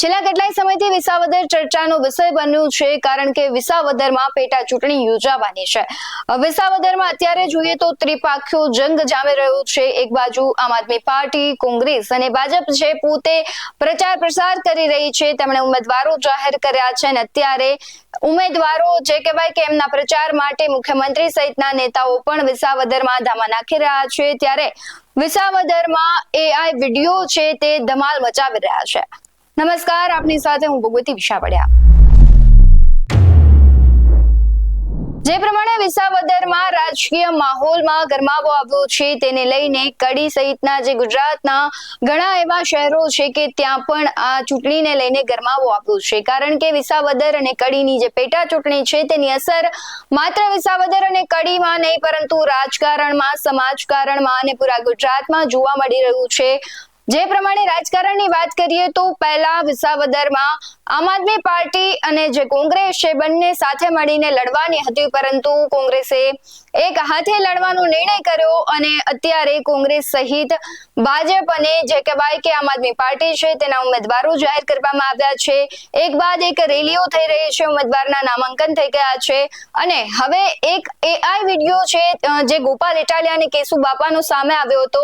છેલ્લા કેટલાય સમયથી વિસાવદર ચર્ચાનો વિષય બન્યું છે, કારણ કે વિસાવદરમાં પેટા ચૂંટણી યોજાવાની છે. વિસાવદરમાં અત્યારે જોઈએ તો ત્રિપાખ્યો જંગ જામી રહ્યો છે. એક બાજુ આમ આદમી પાર્ટી, કોંગ્રેસ અને ભાજપ છે પોતે પ્રચાર પ્રસાર કરી રહી છે. તેમણે ઉમેદવારો જાહેર કર્યા છે અને અત્યારે ઉમેદવારો જે કહેવાય કે એમના પ્રચાર માટે મુખ્યમંત્રી સહિતના નેતાઓ પણ વિસાવદરમાં ધામા નાખી રહ્યા છે. ત્યારે વિસાવદરમાં એઆઈ વિડીયો છે તે ધમાલ મચાવી રહ્યા છે. નમસ્કાર, આપની સાથે હું ભગવતી વિશાવડિયા. જે પ્રમાણે વિસાવદરમાં રાજકીય માહોલમાં ગરમાવો આવ્યો છે, તેને લઈને કડી સહિતના જે ગુજરાતના ઘણા એવા શહેરો છે કે ત્યાં પણ આ ચૂંટણીને લઈને ગરમાવો આવ્યો છે. કારણ કે વિસાવદર અને કડીની જે પેટા ચૂંટણી છે તેની અસર માત્ર વિસાવદર અને કડીમાં નહીં, પરંતુ રાજકારણમાં, સમાજકારણમાં અને પૂરા ગુજરાતમાં જોવા મળી રહ્યું છે. જે પ્રમાણે રાજકારણની વાત કરીએ તો પહેલા વિસાવદરમાં આમ આદમી પાર્ટી અને જે કોંગ્રેસ છે બંને સાથે મળીને લડવાની હતી, પરંતુ કોંગ્રેસે એક હાથે લડવાનો નિર્ણય કર્યો અને અત્યારે કોંગ્રેસ સહિત ભાજપ અને જે કહેવાય કે આમ આદમી પાર્ટી છે તેના ઉમેદવારો જાહેર કરવામાં આવ્યા છે. એક બાદ એક રેલીઓ થઈ રહી છે, ઉમેદવારના નામાંકન થઈ ગયા છે અને હવે એક એઆઈ વિડીયો છે જે ગોપાલ ઇટાલિયા અને કેશુ બાપાનો સામે આવ્યો હતો,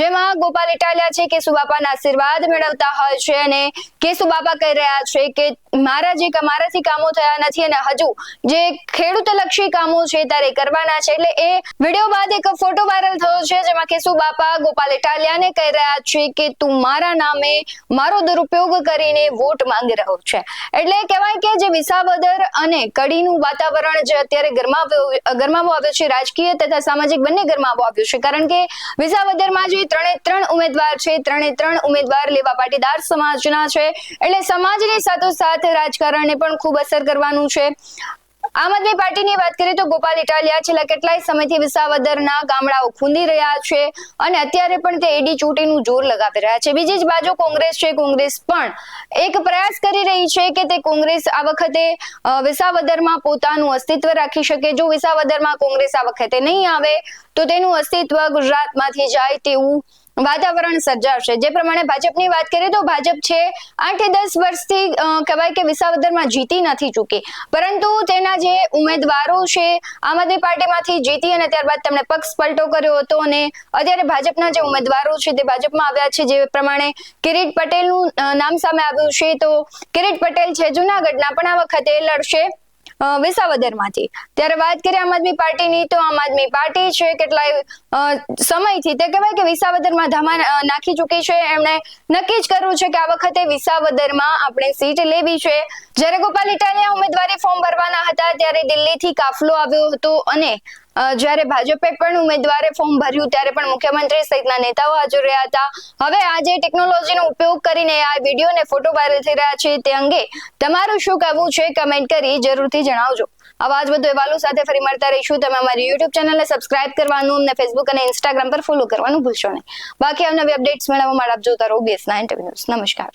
જેમાં ગોપાલ ઇટાલિયા છે કેશુ બાપાના આશીર્વાદ મેળવતા હોય છે અને કેશુ બાપા કહી રહ્યા છે કે મારાથી કામો થયા નથી અને હજુ જે ખેડૂતલક્ષી કામો છે ત્યારે કરવાના છે. એટલે એ વિડીયો બાદ એક ફોટો વાયરલ થયો છે, જેમાં કેશુ બાપા ગોપાલ ઇટાલિયાને કહી રહ્યા છે કે તું મારા નામે મારો દુરુપયોગ કરીને વોટ માંગી રહ્યો છે. એટલે કહેવાય કે જે વિસાવદર અને કડીનું વાતાવરણ જે અત્યારે ગરમાવો આવ્યો છે, રાજકીય તથા સામાજિક બંને ગરમાવો આવ્યો છે. કારણ કે વિસાવદરમાં જે ત્રણ ઉમેદવાર છે, ત્રણ ઉમેદવાર લેવા પાટીદાર સમાજના છે. એટલે સમાજની સાથોસાથ રાજકારણને પણ ખૂબ અસર કરવાનું છે. આમ આદમી પાર્ટીની વાત કરીએ તો ગોપાલ ઇટાલિયા છેલ્લા કેટલાય સમયથી વિસાવદરના ગામડાઓ ખૂંદી રહ્યા છે અને અત્યારે પણ તે એડી ચોટીનું જોર લગાવી રહ્યા છે. બીજી જ બાજુ કોંગ્રેસ છે, કોંગ્રેસ પણ એક પ્રયાસ કરી રહી છે કે તે કોંગ્રેસ આ વખતે વિસાવદરમાં પોતાનું અસ્તિત્વ રાખી શકે. જો વિસાવદરમાં કોંગ્રેસ આ વખતે નહીં આવે તો તેનું અસ્તિત્વ ગુજરાતમાંથી જાય તેવું વાતાવરણ સર્જાશે. જે પ્રમાણે ભાજપની વાત કરીએ તો ભાજપ છે 8-10 વર્ષથી કહેવાય કે વિસાવદરમાં જીતી નથી ચૂકી, પરંતુ તેના જે ઉમેદવારો છે આમ આદમી પાર્ટીમાંથી જીતી અને ત્યારબાદ તેમણે પક્ષ પલટો કર્યો હતો અને અત્યારે ભાજપના જે ઉમેદવારો છે તે ભાજપમાં આવ્યા છે. જે પ્રમાણે કિરીટ પટેલનું નામ સામે આવ્યું છે, તો કિરીટ પટેલ છે જુનાગઢના, પણ આ વખતે લડશે વિસાવદરમાંથી. ત્યારે વાત કરીએ આમ આદમી પાર્ટીની, તો આમ આદમી પાર્ટી છે કેટલાય સમયથી તે કહેવાય કે વિસાવદરમાં ધામા નાખી ચૂકી છે. એમણે નક્કી જ કર્યું છે કે આ વખતે વિસાવદરમાં આપણે સીટ લેવી છે. જ્યારે ગોપાલ ઇટાલિયા ઉમેદવારી ફોર્મ ભરવાના હતા ત્યારે દિલ્હીથી કાફલો આવ્યો હતો અને જ્યારે ભાજપે પણ ઉમેદવારે ફોર્મ ભર્યું ત્યારે પણ મુખ્યમંત્રી સહિતના નેતાઓ હાજર રહ્યા હતા. હવે આજે ટેકનોલોજીનો ઉપયોગ કરીને આ વિડીયો અને ફોટો વાયરલ થઈ રહ્યા છે, તે અંગે તમારું શું કહેવું છે કમેન્ટ કરી જરૂરથી જણાવજો. આવા જ વધુ અહેવાલો સાથે ફરી મળતા રહીશું. તમે અમારી યુટ્યુબ ચેનલને સબસ્ક્રાઇબ કરવાનું અને ફેસબુક અને ઇન્સ્ટાગ્રામ પર ફોલો કરવાનું ભૂલશો નહીં. બાકી નવી અપડેટ્સ મેળવવા માટે આપ જોતા રહો BS9 ન્યૂઝ. નમસ્કાર.